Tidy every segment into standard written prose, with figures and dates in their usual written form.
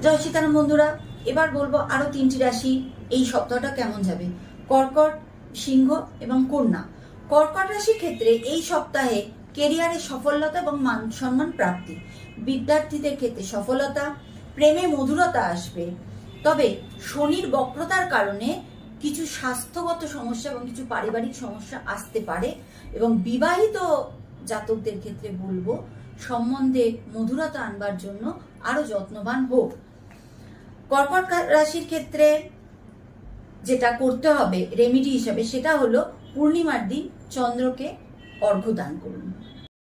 জয় সীতারাম বন্ধুরা, এবার বলবো আরো 3টি রাশি এই সপ্তাহটা কেমন যাবে। কর্কট, সিংহ এবং কন্যা। কর্কট রাশির ক্ষেত্রে এই সপ্তাহে কেরিয়ারে সফলতা এবং মান সম্মান প্রাপ্তি, বিদ্যার্থীদের ক্ষেত্রে সফলতা, প্রেমে মধুরতা আসবে। তবে শনির বক্রতার কারণে কিছু স্বাস্থ্যগত সমস্যা এবং কিছু পারিবারিক সমস্যা আসতে পারে, এবং বিবাহিত জাতকদের ক্ষেত্রে বলবো সম্বন্ধে মধুরতা আনবার জন্য আরো যত্নবান হোক। কর্কট রাশির ক্ষেত্রে যেটা করতে হবে রেমিডি হিসাবে, সেটা হলো পূর্ণিমার দিন চন্দ্রকে অর্ঘ্য দান করুন।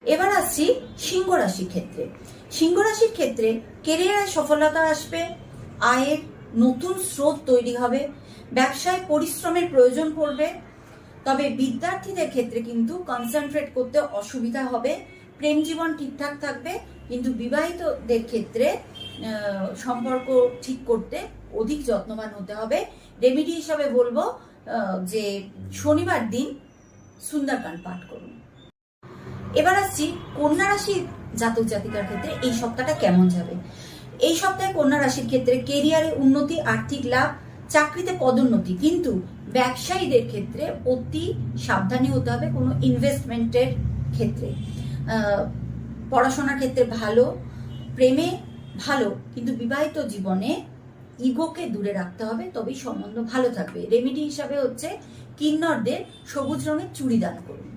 এবার আসছি সিংহ রাশির ক্ষেত্রে। সিংহ রাশির ক্ষেত্রে কেরিয়ারে সফলতা আসবে, আয়ের নতুন স্রোত তৈরি হবে, ব্যবসায় পরিশ্রমের প্রয়োজন পড়বে। তবে বিদ্যার্থীদের ক্ষেত্রে কিন্তু কনসেন্ট্রেট করতে অসুবিধা হবে। প্রেম জীবন ঠিকঠাক থাকবে, কিন্তু বিবাহিতদের ক্ষেত্রে সম্পর্ক ঠিক করতে অধিক যত্নবান হতে হবে। রেমিডি হিসাবে বলবো যে শনিবার দিন সুন্দরকাণ্ড পাঠ করুন। এবার আসছি কন্যা রাশির জাতক জাতিকার ক্ষেত্রে এই সপ্তাহটা কেমন যাবে। এই সপ্তাহে কন্যা রাশির ক্ষেত্রে কেরিয়ারে উন্নতি, আর্থিক লাভ, চাকরিতে পদোন্নতি, কিন্তু ব্যবসায়ীদের ক্ষেত্রে অতি সাবধানী হতে হবে কোনো ইনভেস্টমেন্টের ক্ষেত্রে। পড়াশোনার ক্ষেত্রে ভালো, প্রেমে ভালো, কিন্তু বিবাহিত জীবনে ইগোকে দূরে রাখতে হবে, তবেই সম্বন্ধ ভালো থাকবে। রেমেডি হিসাবে হচ্ছে কিন্নরদের সবুজ রঙের চুড়ি দান করুন।